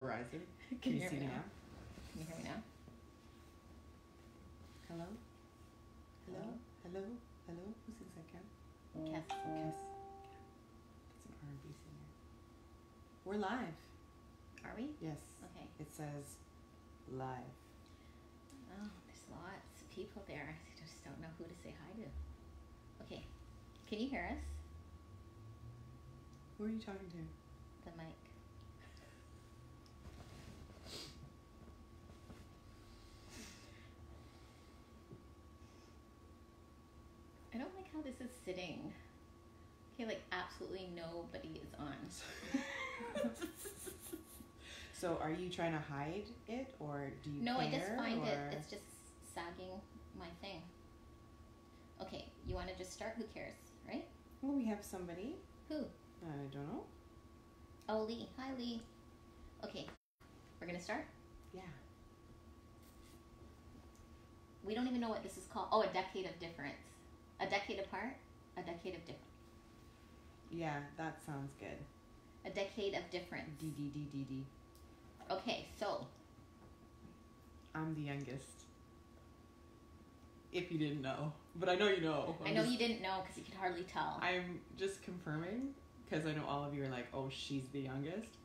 Horizon. Can you see me now? Can you hear me now? Hello? Hello? Hello? Hello? Who sings that, Cam? Cass. Cass. That's an R&B singer. We're live. Are we? Yes. Okay. It says live. Oh, there's lots of people there. I just don't know who to say hi to. Okay. Can you hear us? Who are you talking to? The mic. I don't like how this is sitting. Okay, like absolutely nobody is on. So are you trying to hide it, or do you No, care, I just find or... it's just sagging my thing. Okay, you want to just start? Who cares, right? Well, we have somebody. Who? I don't know. Oh, Lee. Hi, Lee. Okay, we're gonna start? Yeah. We don't even know what this is called. Oh, a decade of difference. A decade apart? A decade of difference. Yeah, that sounds good. A decade of difference. D. Okay, so. I'm the youngest. If you didn't know. But I know you know. I know you didn't know because you could hardly tell. I'm just confirming because I know all of you are like, oh, she's the youngest.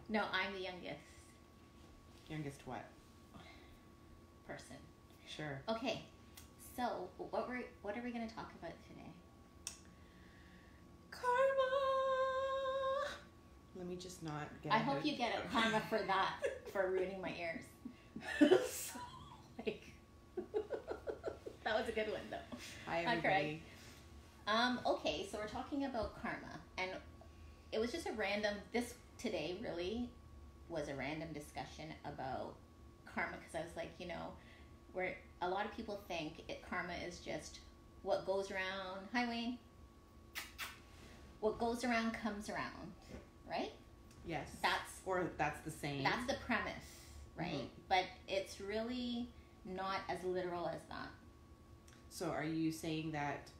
No, I'm the youngest. Youngest what? Person. Sure. Okay, so what are we going to talk about today? Karma! Let me just not get I hope you get a karma for that, for ruining my ears. So, like, that was a good one, though. Hi, everybody. Okay, so we're talking about karma, and it was just a random, this today really was a random discussion about karma, because I was like, where a lot of people think karma is just what goes around, hi Wayne, what goes around comes around, right? Yes. That's the same. That's the premise, right? Mm-hmm. But it's really not as literal as that. So are you saying that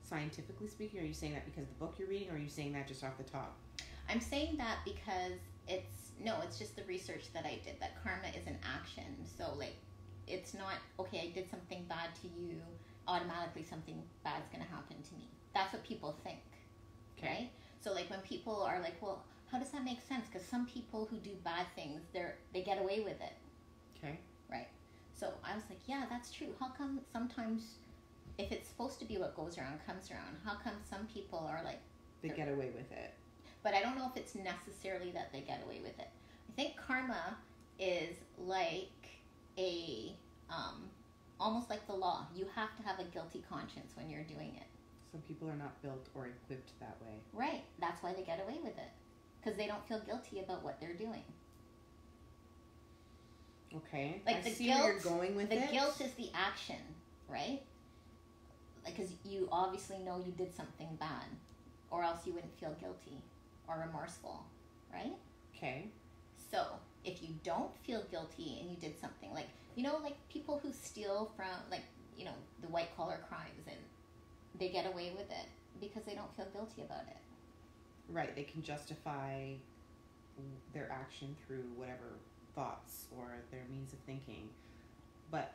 scientifically speaking, or are you saying that because of the book you're reading, or are you saying that just off the top? I'm saying that because it's just the research that I did, that karma is an action. So like, it's not, okay, I did something bad to you, automatically something bad's going to happen to me. That's what people think, okay. Right? So like when people are like, well, how does that make sense? Because some people who do bad things, they get away with it. Okay. Right. So I was like, yeah, that's true. How come sometimes, if it's supposed to be what goes around comes around, how come some people are like... They get away with it. But I don't know if it's necessarily that they get away with it. I think karma is like almost like the law. You have to have a guilty conscience when you're doing it. Some people are not built or equipped that way. Right. That's why they get away with it. Because they don't feel guilty about what they're doing. Okay. Like I the see guilt, where you're going with it. The guilt is the action, right? Like, because you obviously know you did something bad, or else you wouldn't feel guilty or remorseful, right? Okay. So if you don't feel guilty and you did something like, like people who steal from, like, the white collar crimes, and they get away with it because they don't feel guilty about it. Right. They can justify their action through whatever thoughts or their means of thinking. But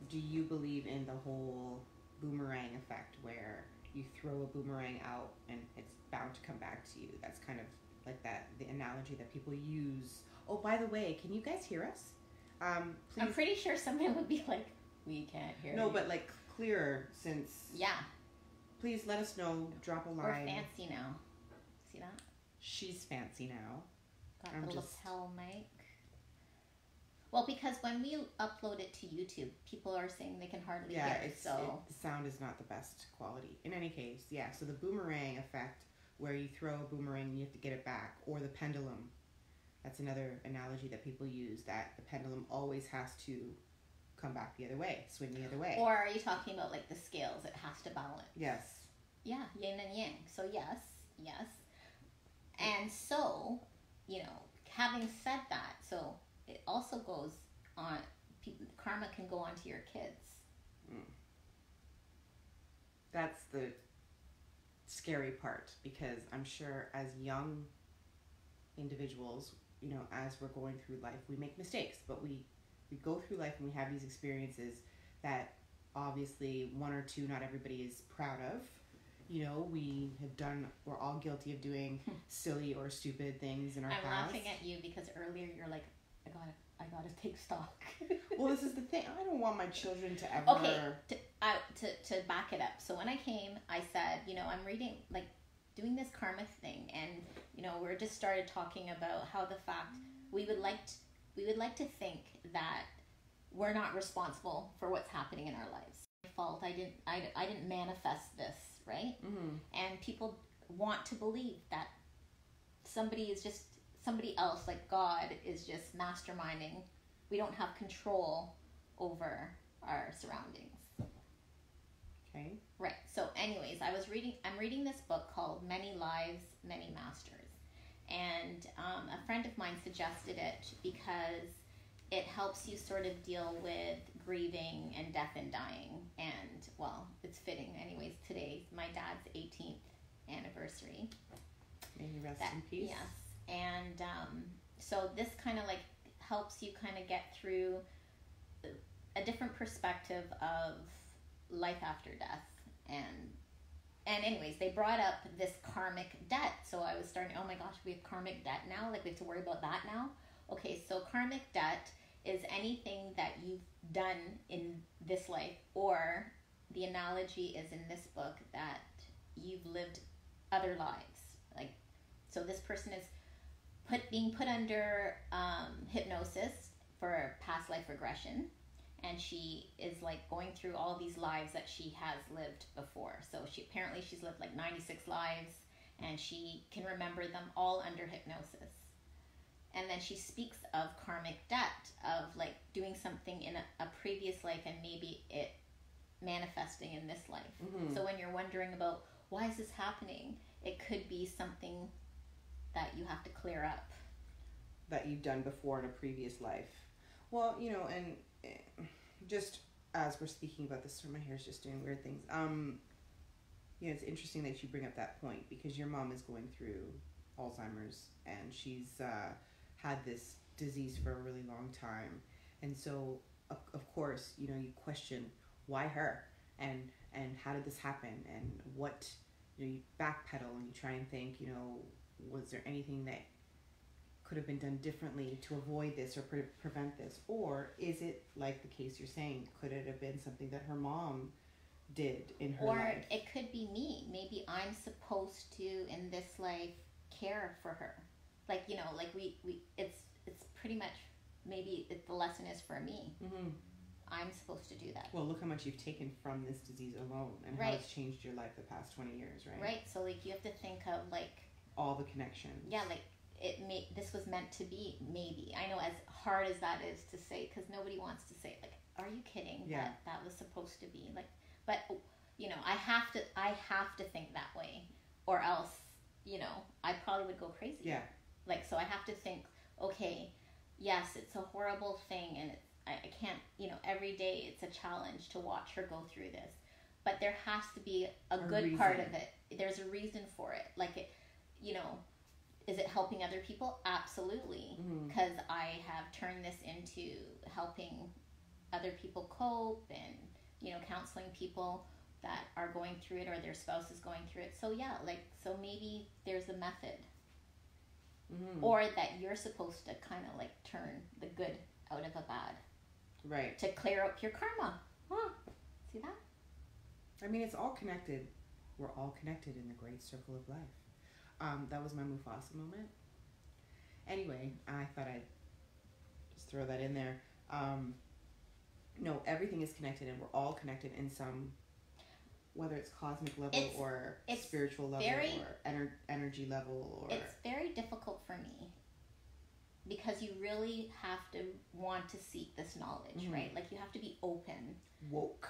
do you believe in the whole boomerang effect, where you throw a boomerang out and it's bound to come back to you? That's kind of like the analogy that people use. Oh, by the way, can you guys hear us? Please. I'm pretty sure someone would be like, we can't hear you. No, but like clearer, since... Yeah. Please let us know, drop a line. We're fancy now. See that? She's fancy now. Got the lapel mic. Well, because when we upload it to YouTube, people are saying they can hardly hear it. So the sound is not the best quality. In any case, yeah. So the boomerang effect, where you throw a boomerang and you have to get it back, or the pendulum. That's another analogy that people use, that the pendulum always has to come back the other way, swing the other way. Or are you talking about like the scales? It has to balance. Yes. Yeah, yin and yang. So yes. And so, having said that, so it also goes on, karma can go on to your kids. That's the scary part, because I'm sure as young individuals, you know, as we're going through life, we make mistakes, but we go through life and we have these experiences that obviously one or two, not everybody is proud of. You know, we're all guilty of doing silly or stupid things in our past. I'm laughing at you because earlier you're like, I gotta take stock. Well, this is the thing. I don't want my children to ever... Okay, to back it up. So when I came, I said, you know, I'm reading, like, doing this karma thing, and, you know, we're just started talking about how the fact we would like to think that we're not responsible for what's happening in our lives. My fault. I didn't manifest this, right? Mm-hmm. And people want to believe that somebody else, like God, is just masterminding. We don't have control over our surroundings. Okay. Right. So anyways, I'm reading this book called Many Lives, Many Masters. And a friend of mine suggested it because it helps you sort of deal with grieving and death and dying. And, well, it's fitting. Anyways, today's my dad's 18th anniversary. May he rest in peace. Yes. And so this kind of like helps you kind of get through a different perspective of life after death. And anyways, they brought up this karmic debt. So I was starting, oh my gosh, we have karmic debt now? Like we have to worry about that now? Okay, so karmic debt is anything that you've done in this life, or the analogy is in this book that you've lived other lives. Like, so this person is being put under hypnosis for past life regression, and she is like going through all these lives that she has lived before. So she's lived like 96 lives, and she can remember them all under hypnosis. And then she speaks of karmic debt, of like doing something in a previous life and maybe it manifesting in this life. Mm-hmm. So when you're wondering about why is this happening, it could be something that you have to clear up. That you've done before in a previous life. Well, you know, and just as we're speaking about this, my hair's just doing weird things. You know, it's interesting that you bring up that point because your mom is going through Alzheimer's and she's had this disease for a really long time. And so, of course, you know, you question why her and how did this happen and what, you know, you backpedal and you try and think, you know, was there anything that could have been done differently to avoid this or prevent this? Or is it like the case you're saying, could it have been something that her mom did in her life? Or it could be me. Maybe I'm supposed to, in this life, care for her. Like, you know, like it's pretty much, maybe the lesson is for me. Mm-hmm. I'm supposed to do that. Well, look how much you've taken from this disease alone and how it's changed your life the past 20 years, right? Right. So, like, you have to think of, like... all the connections. Yeah, like, this was meant to be, maybe. I know as hard as that is to say, because nobody wants to say, like, are you kidding? Yeah. That was supposed to be. Like, but, you know, I have to think that way, or else, you know, I probably would go crazy. Yeah. Like, so I have to think, okay, yes, it's a horrible thing, and I can't, you know, every day it's a challenge to watch her go through this. But there has to be a good reason. Part of it. There's a reason for it. Like, it, you know, is it helping other people? Absolutely. Because I have turned this into helping other people cope and, you know, counseling people that are going through it or their spouse is going through it. So, yeah, like, so maybe there's a method. Mm-hmm. Or that you're supposed to kind of like turn the good out of a bad. Right. To clear up your karma. Huh. See that? I mean, it's all connected. We're all connected in the great circle of life. That was my Mufasa moment. Anyway, I thought I'd just throw that in there. No, everything is connected and we're all connected in some, whether it's cosmic level or spiritual level or energy level. Or it's very difficult for me because you really have to want to seek this knowledge, right? Like you have to be open. Woke.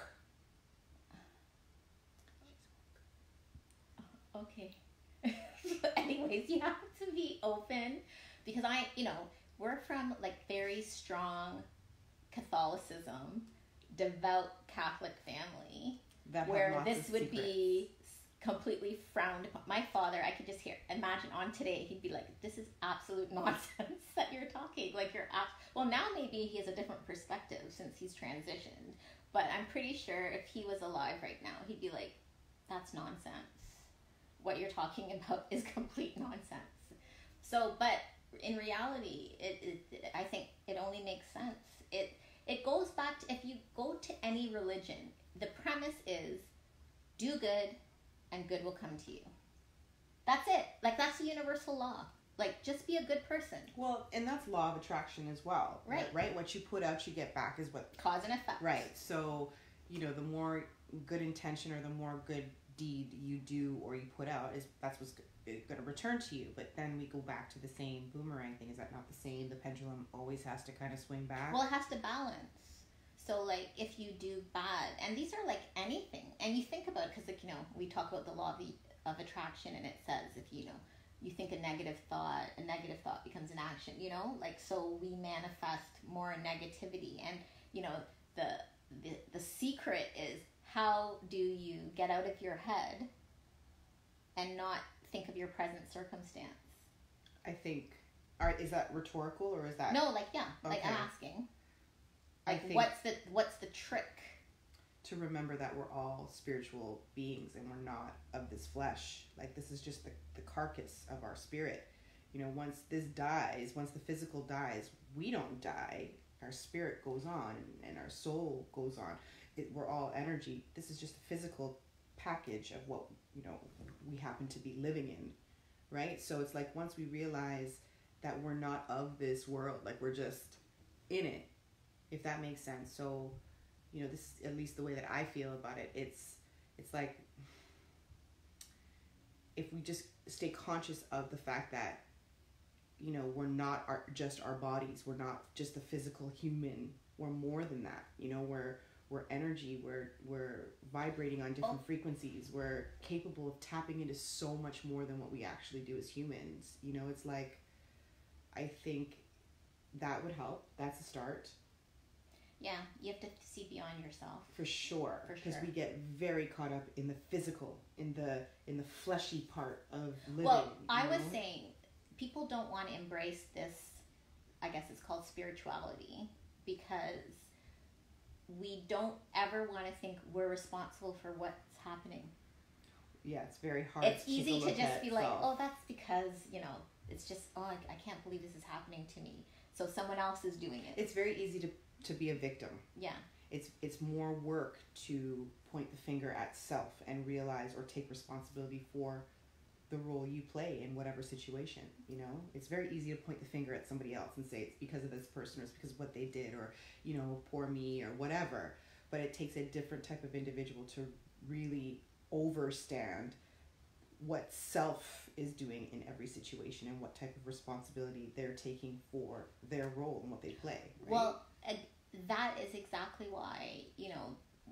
Okay. Anyways, you have to be open because we're from like very strong Catholicism, devout Catholic family. Where this would be completely frowned upon. My father, I could just imagine on today, he'd be like, this is absolute nonsense that you're talking. Like, well, now maybe he has a different perspective since he's transitioned. But I'm pretty sure if he was alive right now, he'd be like, that's nonsense. What you're talking about is complete nonsense. So, but in reality, I think it only makes sense. It goes back to, if you go to any religion, the premise is do good and good will come to you. That's it. Like, that's the universal law. Like, just be a good person. Well, and that's law of attraction as well. Right. Right? What you put out, you get back is what... Cause and effect. Right. So, the more good intention or the more good deed you do or you put out, that's what's going to return to you. But then we go back to the same boomerang thing. Is that not the same? The pendulum always has to kind of swing back. Well, it has to balance. So, like, if you do bad, and these are like anything, and you think about it, because, like, we talk about the law of attraction, and it says if you think a negative thought becomes an action, like, so we manifest more negativity. And the secret is, how do you get out of your head and not think of your present circumstance? I think, is that rhetorical, or is that... No, like, yeah, okay. like, I'm asking. I Like, think what's the trick? To remember that we're all spiritual beings and we're not of this flesh. Like, this is just the carcass of our spirit. Once this dies, once the physical dies, we don't die. Our spirit goes on and our soul goes on. We're all energy. This is just a physical package of what, we happen to be living in, right? So it's like, once we realize that we're not of this world, like, we're just in it, if that makes sense. So, this is at least the way that I feel about it. It's like, if we just stay conscious of the fact that, we're not just our bodies. We're not just the physical human. We're more than that. We're energy. We're vibrating on different frequencies. We're capable of tapping into so much more than what we actually do as humans. It's like, I think that would help. That's a start. Yeah, you have to see beyond yourself. For sure. Because we get very caught up in the physical, in the fleshy part of living. Well, I was saying, people don't want to embrace this, I guess it's called spirituality, because we don't ever want to think we're responsible for what's happening. Yeah, it's very hard. It's easy to just be like, oh, that's because, it's just, oh, I can't believe this is happening to me. So someone else is doing it. It's very easy to be a victim. Yeah. It's more work to point the finger at self and realize or take responsibility for the role you play in whatever situation. It's very easy to point the finger at somebody else and say it's because of this person, or it's because of what they did, or poor me, or whatever. But it takes a different type of individual to really overstand what self is doing in every situation and what type of responsibility they're taking for their role and what they play. Right? Well, that is exactly why,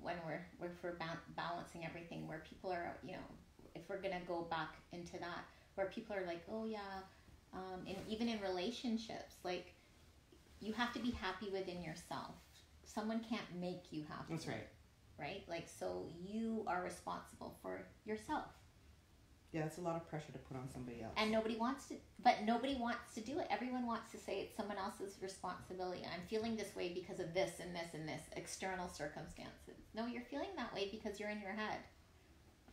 when we're balancing everything, where people are, if we're going to go back into that, where people are like, oh yeah, and even in relationships, like, you have to be happy within yourself. Someone can't make you happy. That's right. Right? Like, so you are responsible for yourself. Yeah, that's a lot of pressure to put on somebody else. And nobody wants to do it. Everyone wants to say it's someone else's responsibility. I'm feeling this way because of this and this and this external circumstances. No, you're feeling that way because you're in your head.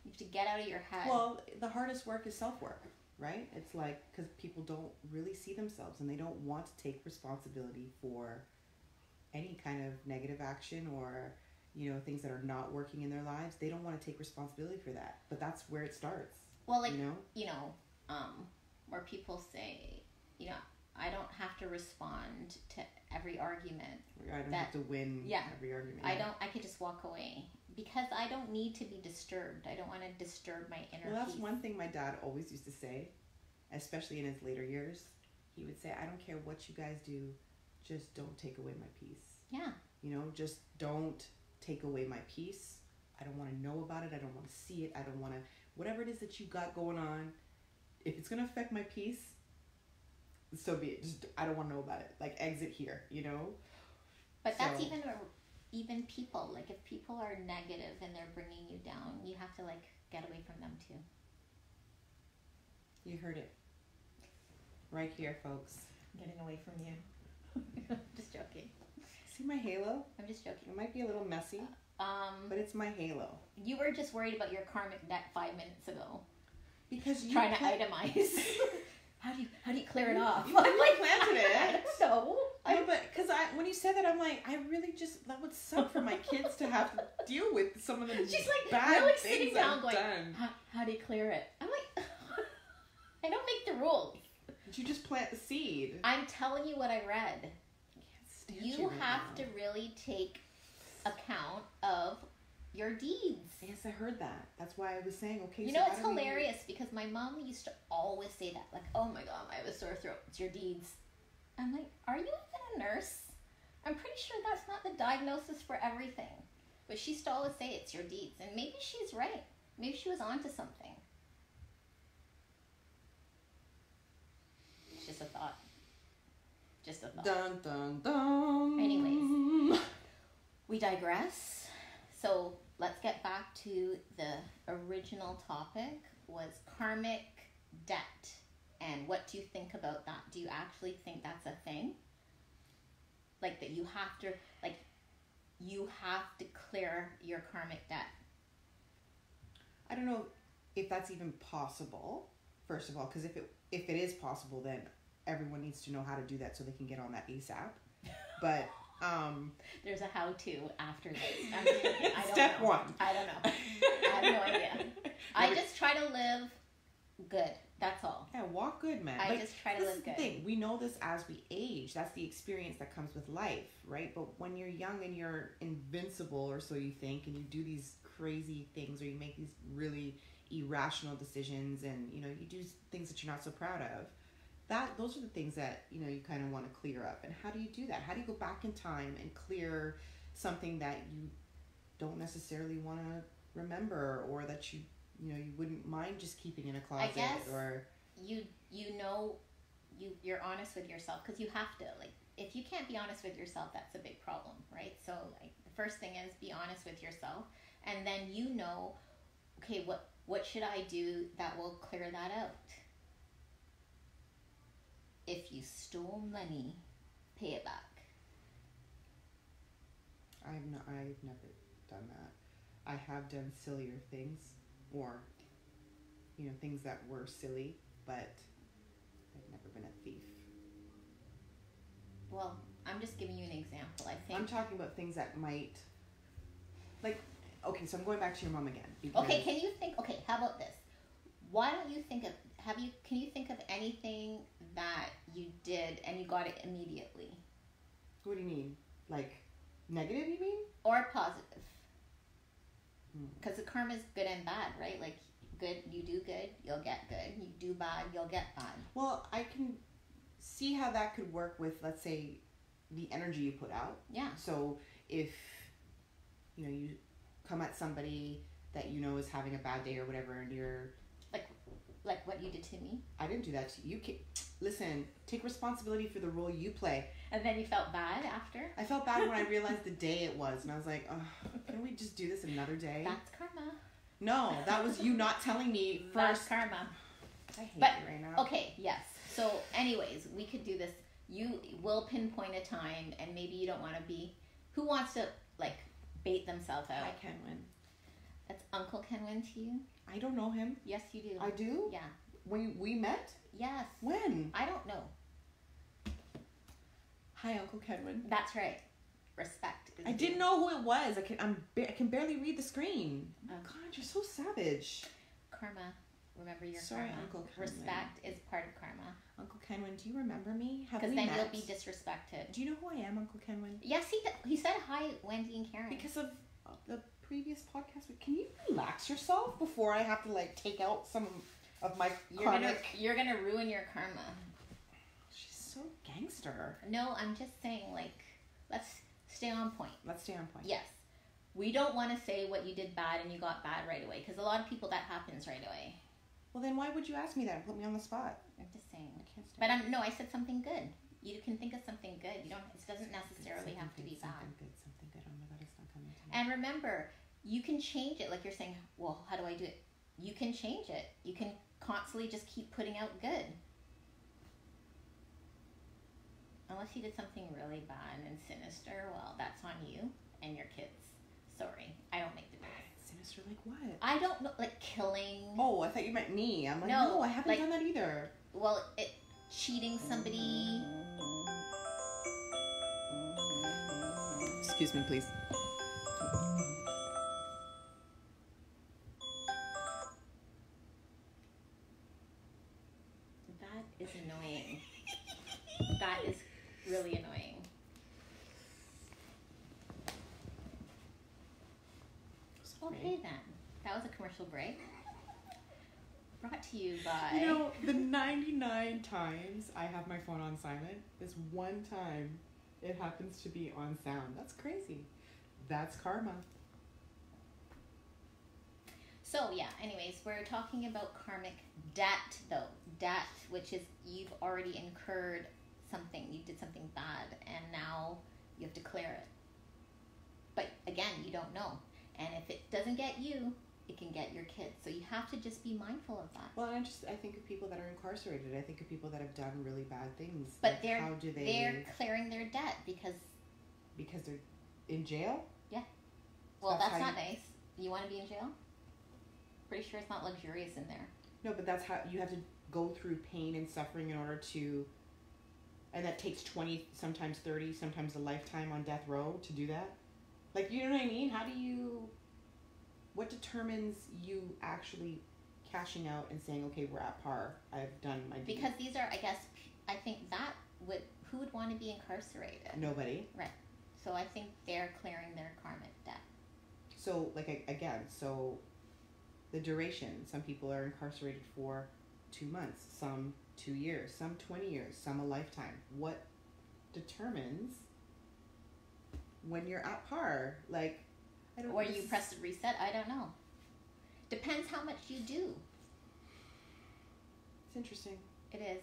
You have to get out of your head. Well, the hardest work is self-work, right? It's like, because people don't really see themselves and they don't want to take responsibility for any kind of negative action or, things that are not working in their lives. They don't want to take responsibility for that. But that's where it starts. Well, like, where people say, I don't have to respond to every argument. I don't have to win every argument. I could just walk away because I don't need to be disturbed. I don't want to disturb my inner peace. Well, that's one thing my dad always used to say, especially in his later years. He would say, I don't care what you guys do, just don't take away my peace. Yeah. Just don't take away my peace. I don't want to know about it. I don't want to see it. I don't want to... Whatever it is that you got going on, if it's going to affect my peace, so be it. Just, I don't want to know about it. Like, exit here, But that's even people. Like, if people are negative and they're bringing you down, you have to, like, get away from them too. You heard it. Right here, folks. Getting away from you. Just joking. See my halo? I'm just joking. It might be a little messy, but it's my halo. You were just worried about your karmic debt 5 minutes ago. Because you trying to itemize. How do you clear it off? You like planted it. So No, but because when you said that, I'm like, I really just, that would suck for my kids to have to deal with some of the she's like bad really things sitting down I've going, done. how do you clear it? I'm like, I don't make the rules. Did you just plant the seed? I'm telling you what I read. I can't stand You right have now. to really take account of your deeds. Yes, I heard that. That's why I was saying, okay. You so know, how it's do we- hilarious because my mom used to always say that, like, oh my god, I have a sore throat. It's your deeds. I'm like, are you even a nurse? I'm pretty sure that's not the diagnosis for everything. But she used to always say it's your deeds. And maybe she's right. Maybe she was onto something. It's just a thought. Just a thought. Dun, dun, dun. Anyways. We digress. So let's get back to the original topic, was karmic debt. And what do you think about that? Do you actually think that's a thing? Like that you have to clear your karmic debt. I don't know if that's even possible, first of all, because if it is possible, then everyone needs to know how to do that so they can get on that ASAP. But there's a how-to after this. I'm thinking, I don't Step know. 1. I don't know. I have no idea. I just try to live good. That's all. Yeah, walk good, man. I just try to this live is the good. thing. We know this as we age. That's the experience that comes with life, right? But when you're young and you're invincible, or so you think, and you do these crazy things, or you make these really irrational decisions, and you do things that you're not so proud of, those are the things that you kind of want to clear up. And how do you do that? How do you go back in time and clear something that you don't necessarily want to remember, or that you wouldn't mind just keeping in a closet? I guess or you're honest with yourself, because you have to. Like, if you can't be honest with yourself, that's a big problem, right? So like, the first thing is be honest with yourself, and then okay, what should I do that will clear that out? If you stole money, pay it back. I've never done that. I have done sillier things, or things that were silly, but I've never been a thief. Well, I'm just giving you an example. I think I'm talking about things that might, like, okay, so I'm going back to your mom again. Okay, how about this? Why don't you think of can you think of anything that you did and you got it immediately? What do you mean? Like, negative, you mean? Or positive? Because the karma is good and bad, right? Like, good, you do good, you'll get good. You do bad, you'll get bad. Well, I can see how that could work with, let's say, the energy you put out. Yeah. So if, you come at somebody that is having a bad day or whatever, and you're... Like what you did to me? I didn't do that to you. Listen, take responsibility for the role you play. And then you felt bad after? I felt bad when I realized the day it was, and I was like, oh, can we just do this another day? That's karma. No, that was you not telling me first. That's karma. I hate But, you right now. okay, yes. So anyways, we could do this. You will pinpoint a time, and maybe you don't want to be... Who wants to, bait themselves out? I can win. That's Uncle Kenwin to you? I don't know him. Yes, you do. I do? Yeah. When we met? Yes. When? I don't know. Hi, Uncle Kenwin. That's right. Respect. I didn't know who it was. I can barely read the screen. Oh. God, you're so savage. Karma. Remember your Sorry, karma. Uncle Kenwin. Respect is part of karma. Uncle Kenwin, do you remember me? Have Because we then met? you'll be disrespected. Do you know who I am, Uncle Kenwin? Yes, he said hi, Wendy and Karen. Because of the previous podcast. Can you relax yourself before I have to take out some of my karmic... You're gonna ruin your karma. She's so gangster. No, I'm just saying, let's stay on point. Let's stay on point. Yes. We don't want to say what you did bad and you got bad right away, because a lot of people that happens right away. Well, then why would you ask me that and put me on the spot? I'm just saying. I can't stand But I said something good. You can think of something good. You don't. It doesn't necessarily have to be bad. Something good. Oh my God, it's not coming to me. And remember, you can change it. Like you're saying, well, how do I do it? you can change it. You can constantly just keep putting out good. Unless you did something really bad and sinister, well, that's on you and your kids. Sorry, I don't make the rules. Sinister like what? I don't know, like killing. Oh, I thought you meant me. I'm like, No, no, I haven't like- done that either. Well, cheating somebody. Excuse me, please. That is annoying. That is really annoying. Sorry. Okay then. That was a commercial break. Brought to you by... You know, the 99 times I have my phone on silent, this one time it happens to be on sound. That's crazy. That's karma. So yeah, anyways, we're talking about karmic debt though. Debt, which is you've already incurred something, you did something bad, and now you have to clear it. But again, you don't know. And if it doesn't get you, it can get your kids. So you have to just be mindful of that. Well, I think of people that are incarcerated. I think of people that have done really bad things. But Like, they're how do they? they're clearing their debt because Because they're in jail. well, That's that's how not nice. You want to be in jail? Pretty sure it's not luxurious in there. No, but that's how you have to go through pain and suffering in order to. And that takes 20, sometimes 30, sometimes a lifetime on death row to do that. Like, you know what I mean? How do you... What determines you actually cashing out and saying, okay, we're at par. I've done my deed. Because these are, I guess, I think that would, who would want to be incarcerated? Nobody. So I think they're clearing their karmic debt. So, like, again, so the duration. Some people are incarcerated for 2 months, some 2 years, some 20 years, some a lifetime. What determines when you're at par? Like, I don't Or know. you press the reset, I don't know. Depends how much you do. It's interesting. It is.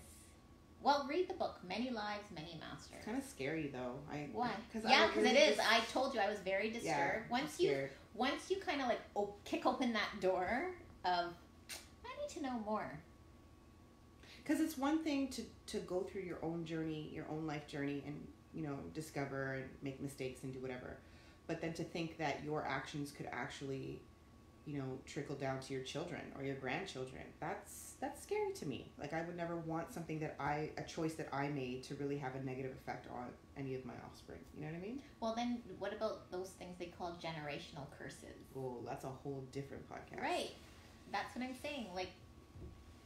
Well, read the book, Many Lives, Many Masters. It's kind of scary, though. Why? Because it is. I told you I was very disturbed. Yeah, once you kind of like kick open that door of, I need to know more. Because it's one thing to go through your own journey, your own life journey, and, you know, discover and make mistakes and do whatever. But then to think that your actions could actually, you know, trickle down to your children or your grandchildren, that's scary to me. Like, I would never want something a choice that I made to really have a negative effect on any of my offspring. You know what I mean? Well, then what about those things they call generational curses? Oh, that's a whole different podcast. Right. That's what I'm saying. Like,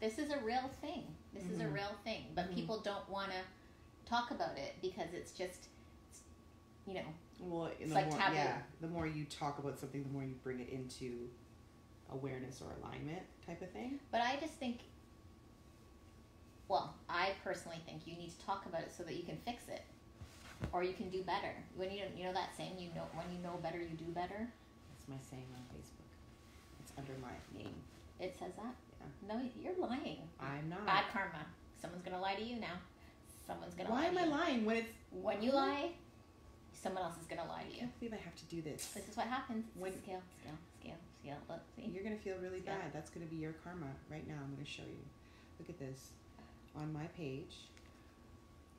this is a real thing. This is a real thing. But people don't want to talk about it because it's just, you know, Well, it's like taboo. Yeah, the more you talk about something, the more you bring it into awareness or alignment type of thing. But I just think, well, I personally think you need to talk about it so that you can fix it, or you can do better. When you know that saying, when you know better, you do better. That's my saying on Facebook. It's under my name. It says that. Yeah. No, you're lying. I'm not. Bad karma. Someone's gonna lie to you now. Someone's gonna Why lie am to I you. lying when it's? When you lie, someone else is gonna lie to I you. can't believe I have to do this. This is what happens. When- Scale. Look, see. You're gonna feel really Yeah. bad. That's gonna be your karma right now. I'm gonna show you. Look at this on my page.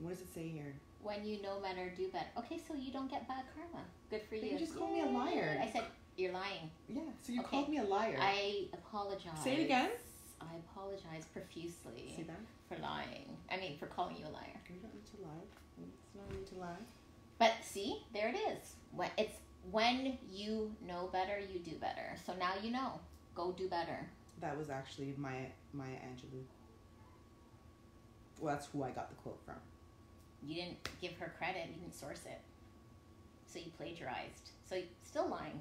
What does it say here? When you know better, do better. Okay, so you don't get bad karma. Good for But you. you just called me a liar. I said you're lying. Yeah. So you Okay. called me a liar. I apologize. Say it again. I apologize profusely See that? for lying. I mean, for calling you a liar. We don't need to lie. It's not need to lie. But see, there it is. When you know better, you do better. So now you know. Go do better. That was actually Maya Angelou. Well, that's who I got the quote from. You didn't give her credit. You didn't source it. So you plagiarized. So you're still lying.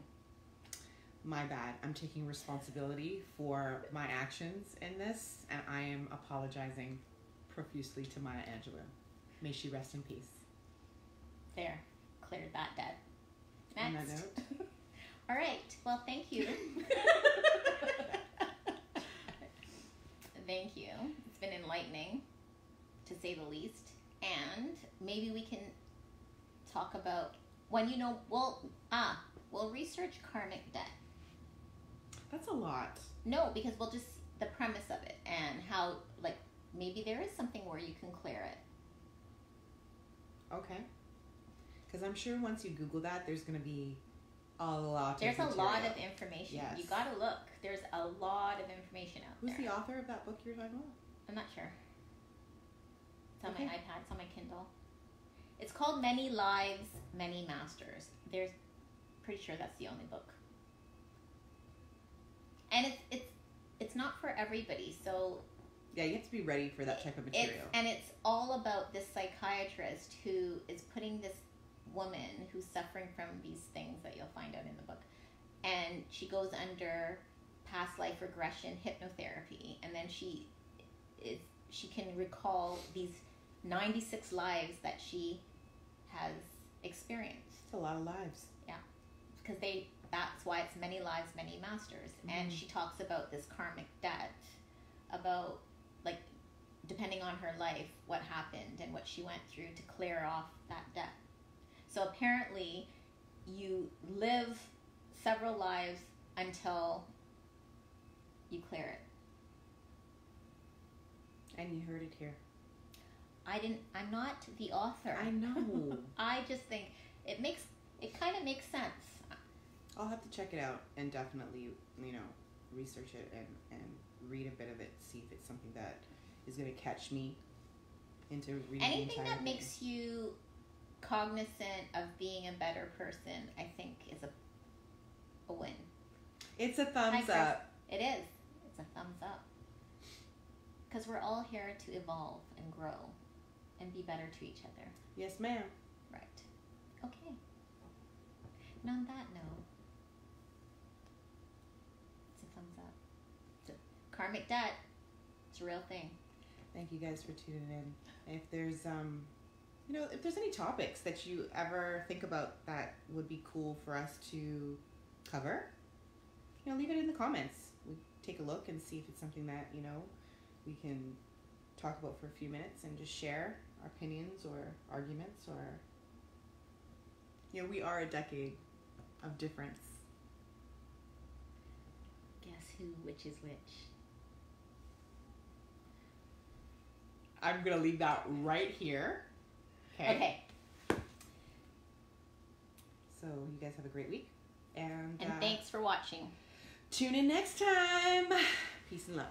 My bad. I'm taking responsibility for my actions in this, and I am apologizing profusely to Maya Angelou. May she rest in peace. There. Cleared that debt. On that Next. note. All right. Well, thank you. Thank you. It's been enlightening, to say the least. And maybe we can talk about when you know. We'll research karmic debt. That's a lot. No, because we'll just the premise of it and how like maybe there is something where you can clear it. Okay. Because I'm sure once you Google that, there's going to be a lot There's of a lot material. of information. Yes. You gotta look. There's a lot of information out Who's there. the author of that book you're talking about? I'm not sure. It's on Okay. my iPad. It's on my Kindle. It's called Many Lives, Many Masters. There's pretty sure that's the only book. And it's not for everybody. So Yeah, you have to be ready for that type of material. it's all about this psychiatrist who is putting this woman who's suffering from these things that you'll find out in the book, and she goes under past life regression hypnotherapy, and then she can recall these 96 lives that she has experienced. It's a lot of lives. Because that's why it's Many Lives, Many Masters. And she talks about this karmic debt, about like depending on her life what happened and what she went through to clear off that debt. So apparently you live several lives until you clear it. And you heard it here. I'm not the author. I know. I just think it kind of makes sense. I'll have to check it out and definitely, research it and read a bit of it, see if it's something that is going to catch me into reading the Anything entire that thing. makes you cognizant of being a better person, I think is a win. It's a thumbs Chris. up. It is. It's a thumbs up. Because we're all here to evolve and grow and be better to each other. Yes, ma'am. Right. Okay. And on that note, it's a thumbs up. So, karmic debt, it's a real thing. Thank you guys for tuning in. If there's if there's any topics that you ever think about that would be cool for us to cover, leave it in the comments. We take a look and see if it's something that, we can talk about for a few minutes and just share our opinions or arguments or we are a decade of difference. Guess who, which is which? I'm going to leave that right here. Okay. So you guys have a great week. And thanks for watching. Tune in next time. Peace and love.